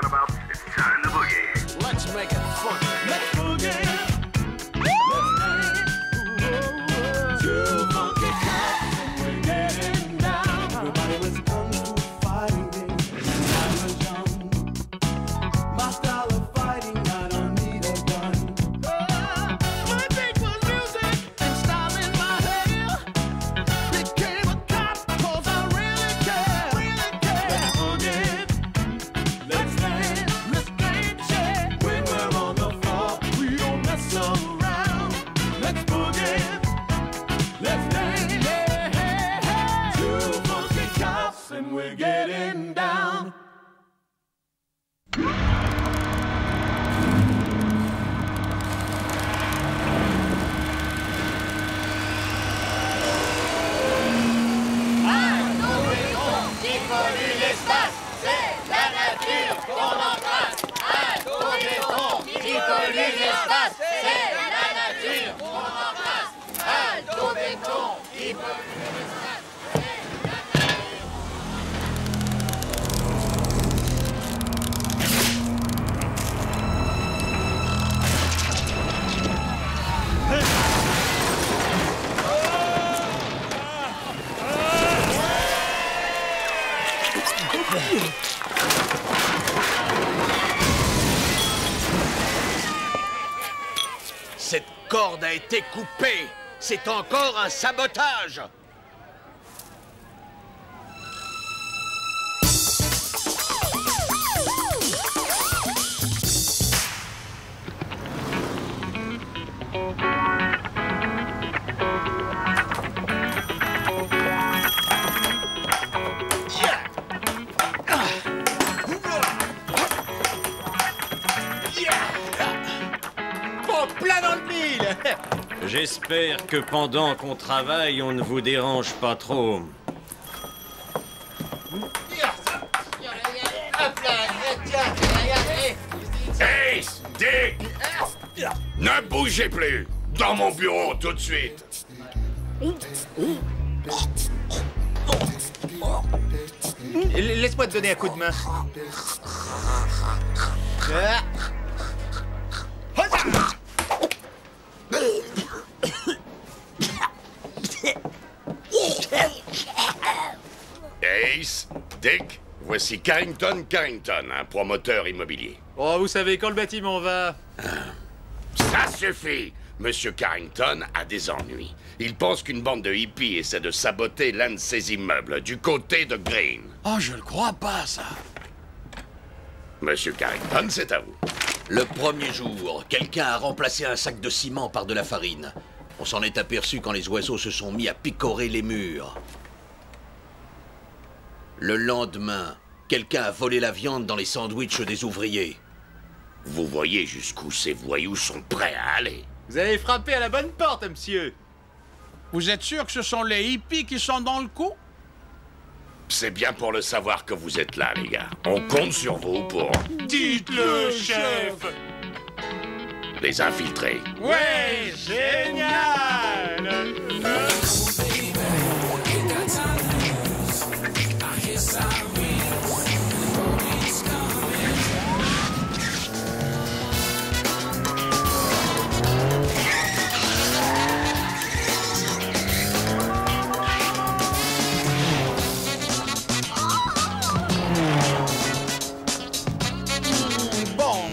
talking about. It's time to boogie. Let's make it fun. Let's boogie. Cette corde a été coupée. C'est encore un sabotage. Plein dans le mille. J'espère que pendant qu'on travaille, on ne vous dérange pas trop. Hey, Dick! Ne bougez plus! Dans mon bureau, tout de suite! Laisse-moi te donner un coup de main. Ace, Dick, voici Carrington, un promoteur immobilier. Oh, vous savez, quand le bâtiment va... Ça suffit! Monsieur Carrington a des ennuis. Il pense qu'une bande de hippies essaie de saboter l'un de ses immeubles du côté de Green. Oh, je le crois pas, ça. Monsieur Carrington, c'est à vous. Le premier jour, quelqu'un a remplacé un sac de ciment par de la farine. On s'en est aperçu quand les oiseaux se sont mis à picorer les murs. Le lendemain, quelqu'un a volé la viande dans les sandwichs des ouvriers. Vous voyez jusqu'où ces voyous sont prêts à aller. Vous avez frappé à la bonne porte, monsieur. Vous êtes sûr que ce sont les hippies qui sont dans le coup? C'est bien pour le savoir que vous êtes là, les gars. On compte sur vous pour... Dites-le, chef! les infiltrer. Ouais, génial!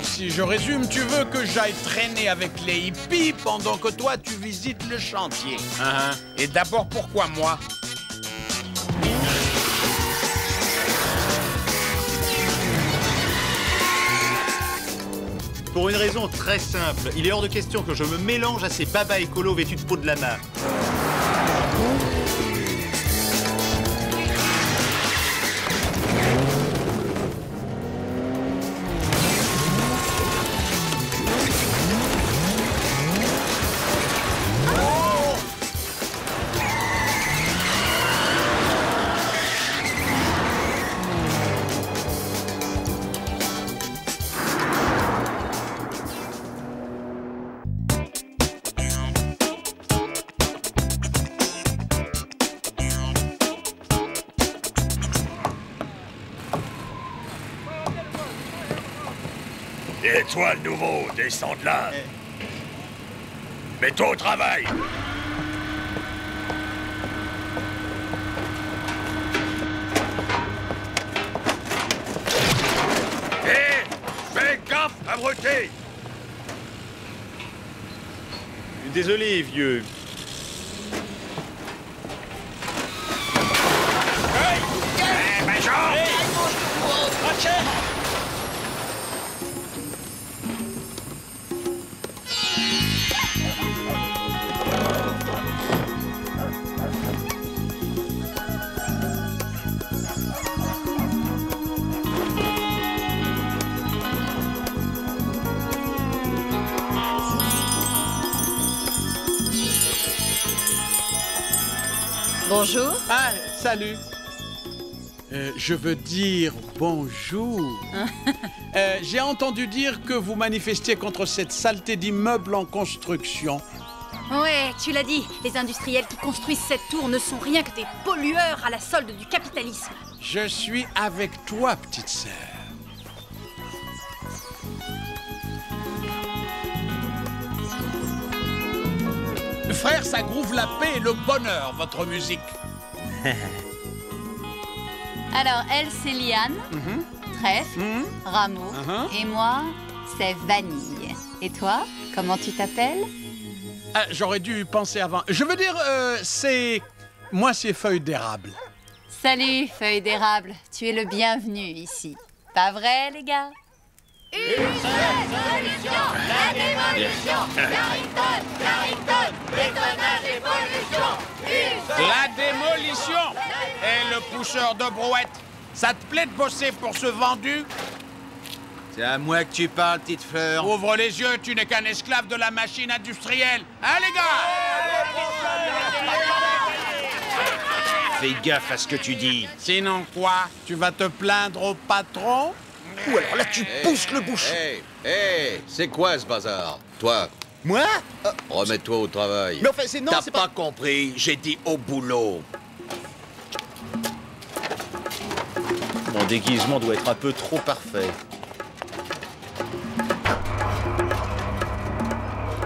Si je résume, tu veux que j'aille traîner avec les hippies pendant que toi, tu visites le chantier. Et d'abord, pourquoi moi? Pour une raison très simple. Il est hors de question que je me mélange à ces babas écolos vêtus de peau de lama. Et toi, le nouveau, descends de là. Mets-toi au travail. Hé, fais gaffe, abruti. Désolé, vieux. Bonjour. Ah, salut. Je veux dire bonjour. J'ai entendu dire que vous manifestiez contre cette saleté d'immeubles en construction. Ouais, tu l'as dit, les industriels qui construisent cette tour ne sont rien que des pollueurs à la solde du capitalisme. Je suis avec toi, petite sœur. Frère, ça groove la paix et le bonheur, votre musique. Alors, elle, c'est Liane, Trèfle, Rameau, et moi, c'est Vanille. Et toi, comment tu t'appelles? J'aurais dû penser avant. Je veux dire, c'est... Moi, c'est Feuille d'érable. Salut, Feuille d'érable. Tu es le bienvenu ici. Pas vrai, les gars? Une seule solution, la démolition. Carrington, Carrington, bétonnage et pollution. La démolition. Et le pousseur de brouette. Ça te plaît de bosser pour ce vendu? C'est à moi que tu parles, petite fleur. Ouvre les yeux, tu n'es qu'un esclave de la machine industrielle. Hein, les gars? Fais gaffe à ce que tu dis. Sinon quoi? Tu vas te plaindre au patron? Ou alors là, tu pousses le bouchon. Hé, c'est quoi ce bazar? Toi, Moi? remets-toi au travail. Mais enfin, c'est non, T'as c'est pas compris, j'ai dit au boulot. Mon déguisement doit être un peu trop parfait.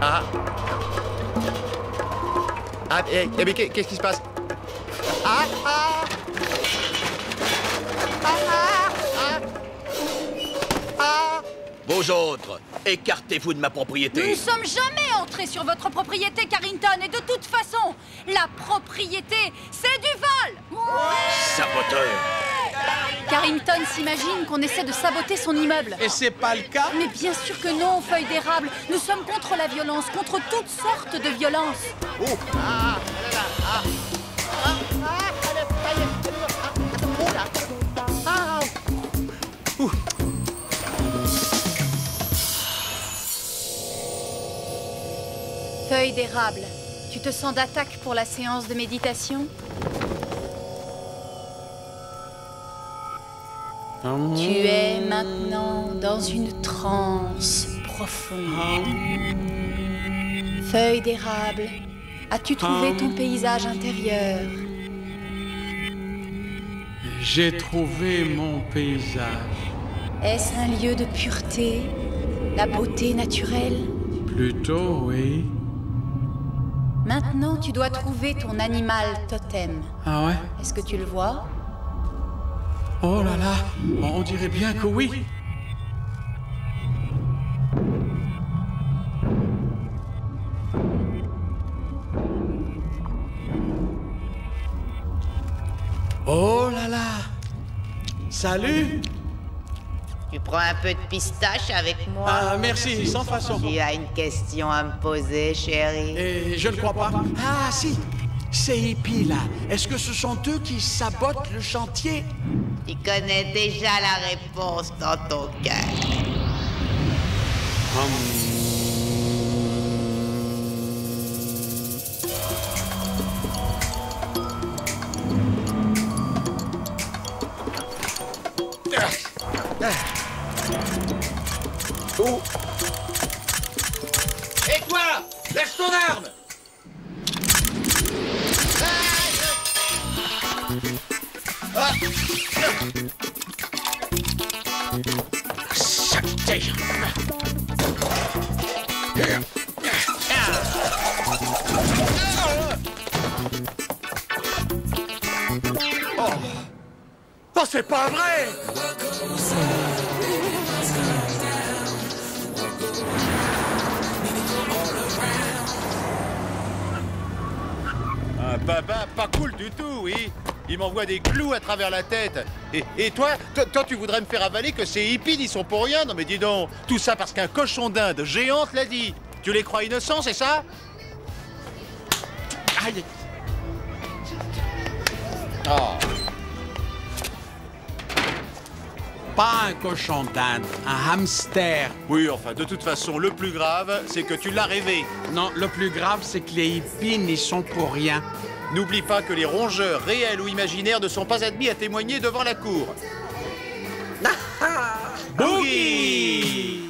Ah. Ah, mais qu'est-ce qui se passe? Ah, ah. Ah, ah, ah. Ah. Vos autres, écartez-vous de ma Nous propriété. ne sommes jamais entrés sur votre propriété, Carrington, et de toute façon, la propriété, c'est du vol. Saboteur. Carrington s'imagine qu'on essaie de saboter son immeuble. Et c'est pas le cas? Mais bien sûr que non, Feuille d'érable. Nous sommes contre la violence, contre toutes sortes de violences. Feuille d'érable, tu te sens d'attaque pour la séance de méditation? Tu es maintenant dans une transe profonde. Feuille d'érable, as-tu trouvé ton paysage intérieur? J'ai trouvé mon paysage. Est-ce un lieu de pureté, la beauté naturelle? Plutôt, oui. Maintenant, tu dois trouver ton animal totem. Ah ouais? Est-ce que tu le vois? Oh là là, on dirait bien que oui. Oh là là. Salut. Tu prends un peu de pistache avec moi? Ah, merci, sans façon. Tu as une question à me poser, chérie? Et je ne crois pas. Ah si, ces hippies là, est-ce que ce sont eux qui sabotent le chantier? Tu connais déjà la réponse dans ton cœur. Oh. Et toi, lâche ton arme. Oh, c'est pas vrai! Un baba pas cool du tout, oui. Il m'envoie des clous à travers la tête. Et toi, tu voudrais me faire avaler que ces hippies n'y sont pour rien? Non mais dis donc, tout ça parce qu'un cochon d'Inde géante l'a dit. Tu les crois innocents, c'est ça? Aïe. Oh. Pas un cochon d'Inde, un hamster. Oui, enfin, de toute façon, le plus grave, c'est que tu l'as rêvé. Non, le plus grave, c'est que les hippies n'y sont pour rien. N'oublie pas que les rongeurs, réels ou imaginaires, ne sont pas admis à témoigner devant la cour. Boogie!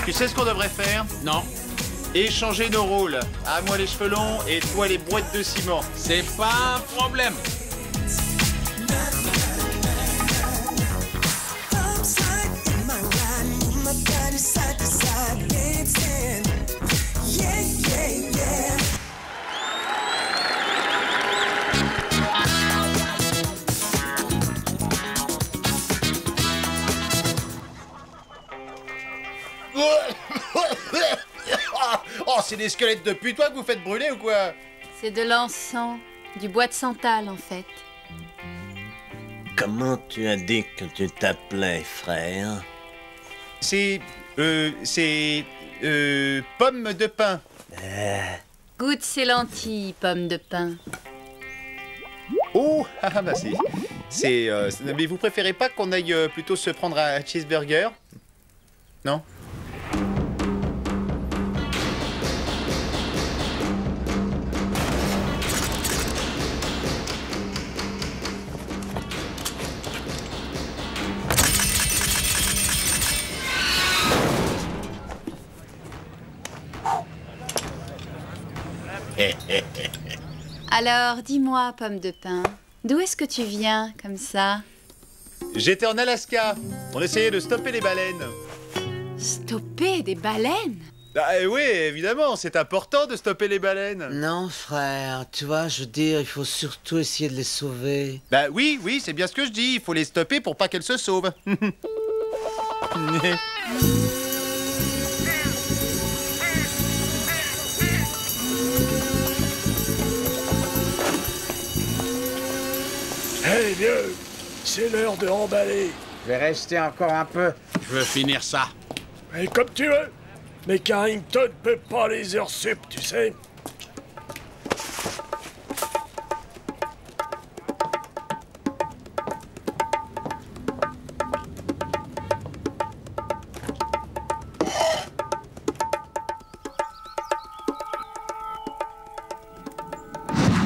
Tu sais ce qu'on devrait faire? Non. Échanger nos rôles. À moi les cheveux longs et toi les boîtes de ciment. C'est pas un problème. Oh, c'est des squelettes de putois que vous faites brûler ou quoi? C'est de l'encens, du bois de santal en fait. Comment tu as dit que tu t'appelais, frère? C'est pomme de pin. Goûte ces lentilles, pommes de pin. Oh, bah mais vous préférez pas qu'on aille plutôt se prendre un cheeseburger? Non? Alors, dis-moi, pomme de pin, d'où est-ce que tu viens, comme ça? J'étais en Alaska. On essayait de stopper les baleines. Stopper des baleines? Ah, oui, évidemment, c'est important de stopper les baleines. Non, frère, tu vois, je veux dire, il faut surtout essayer de les sauver. Bah oui, c'est bien ce que je dis. Il faut les stopper pour pas qu'elles se sauvent. Hey, vieux, c'est l'heure de remballer. Je vais rester encore un peu. Je veux finir ça. Et comme tu veux. Mais Carrington peut pas les heures sup, tu sais.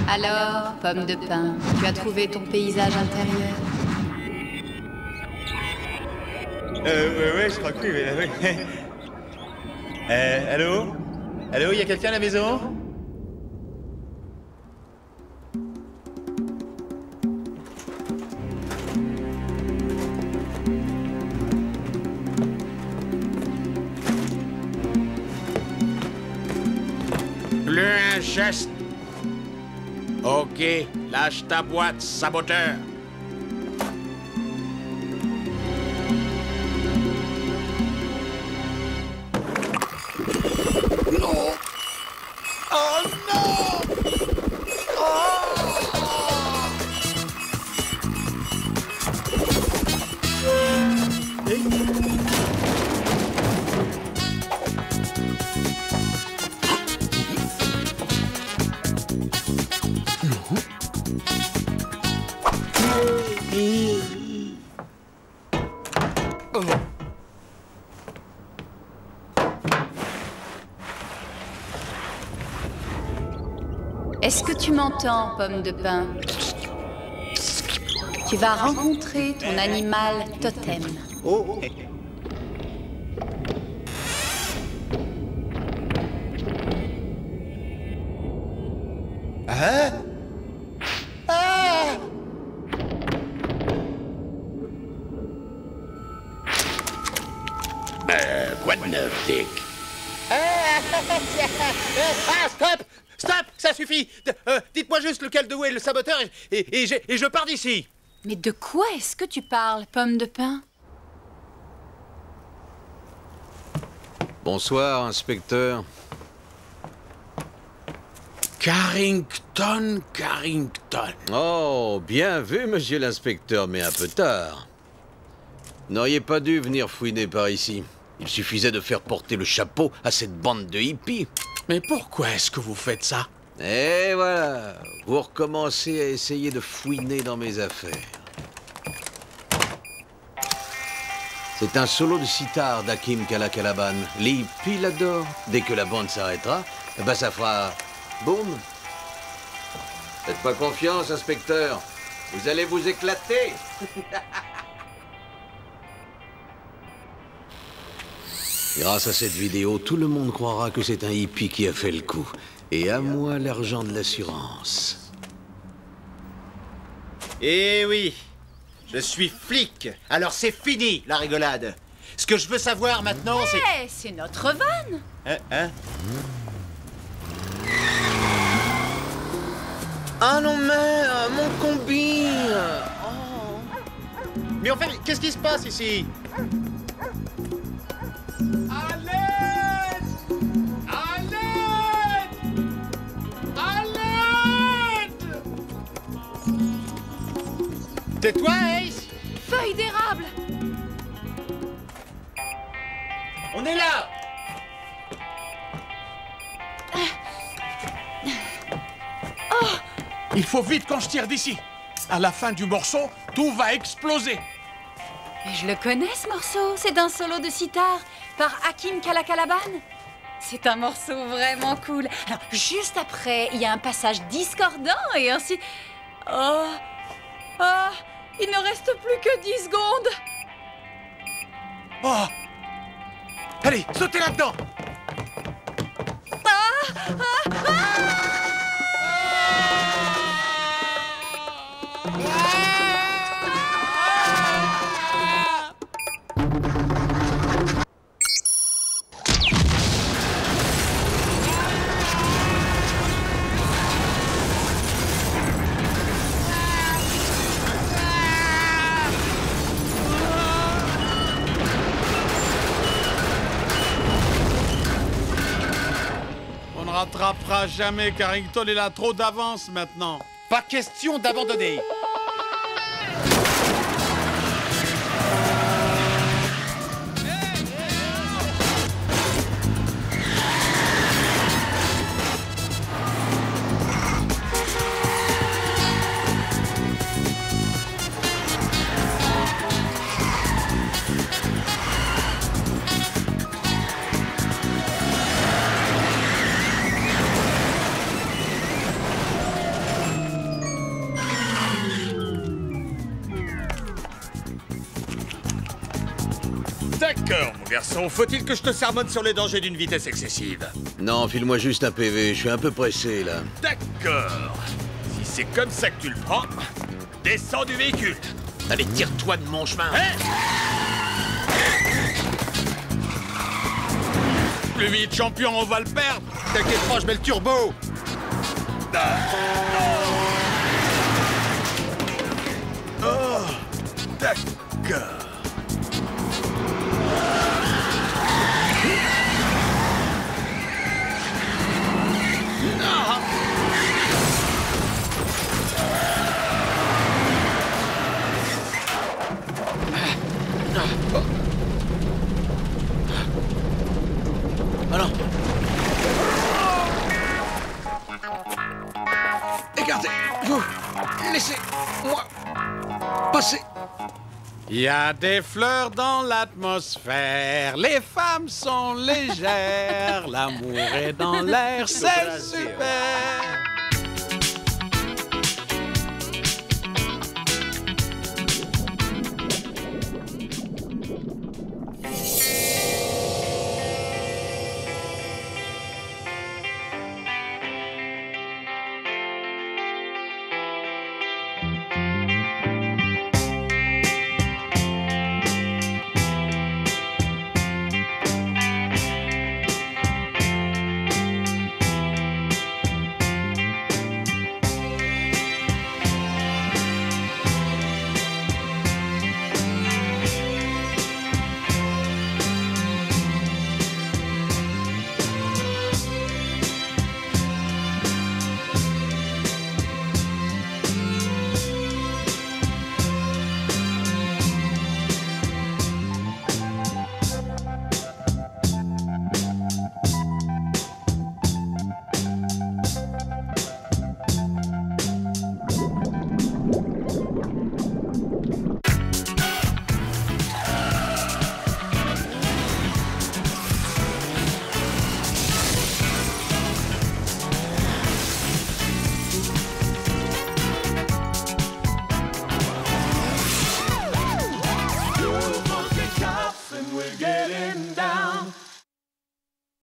Alors, pomme de pin, tu as trouvé ton paysage intérieur? Ouais, je crois que oui. Allô? Allô, y a quelqu'un à la maison? Plus un geste. Ok, lâche ta boîte, saboteur. Est-ce que tu m'entends, pomme de pin? Tu vas rencontrer ton animal totem. Oh. Hein? Ah! Quoi de neuf, Dick? Ah, stop! Stop! Ça suffit! Dites-moi juste lequel de vous est le saboteur et je pars d'ici! Mais de quoi est-ce que tu parles, pomme de pin? Bonsoir, inspecteur. Carrington. Oh, bien vu, monsieur l'inspecteur, mais un peu tard. N'auriez pas dû venir fouiner par ici. Il suffisait de faire porter le chapeau à cette bande de hippies. Mais pourquoi est-ce que vous faites ça? Et voilà, vous recommencez à essayer de fouiner dans mes affaires. C'est un solo de sitar d'Hakim Kalakalaban. Les hippies l'adorent. Dès que la bande s'arrêtera, ben ça fera boum. Faites pas confiance, inspecteur. Vous allez vous éclater. Grâce à cette vidéo, tout le monde croira que c'est un hippie qui a fait le coup. Et à moi l'argent de l'assurance. Eh oui, je suis flic. Alors c'est fini, la rigolade. Ce que je veux savoir maintenant, c'est... Eh, c'est notre van. Hein? Ah non mais, mon combi. Mais en fait, qu'est-ce qui se passe ici? C'est toi, Ace? Feuille d'érable. On est là! Il faut vite qu'on se tire d'ici. À la fin du morceau, tout va exploser. Mais je le connais, ce morceau. C'est un solo de sitar par Hakim Kalakalaban. C'est un morceau vraiment cool. Alors, juste après, il y a un passage discordant et ainsi... Oh, il ne reste plus que 10 secondes. Oh! Allez, sautez là-dedans! On ne rattrapera jamais Carrington, il a trop d'avance maintenant. Pas question d'abandonner. D'accord, mon garçon. Faut-il que je te sermonne sur les dangers d'une vitesse excessive? Non, file-moi juste un PV, je suis un peu pressé, là. D'accord. Si c'est comme ça que tu le prends, descends du véhicule. Allez, tire-toi de mon chemin. Plus vite, champion, on va le perdre. T'inquiète pas, je mets le turbo. Oh, d'accord. Il y a des fleurs dans l'atmosphère, les femmes sont légères, l'amour est dans l'air, c'est super.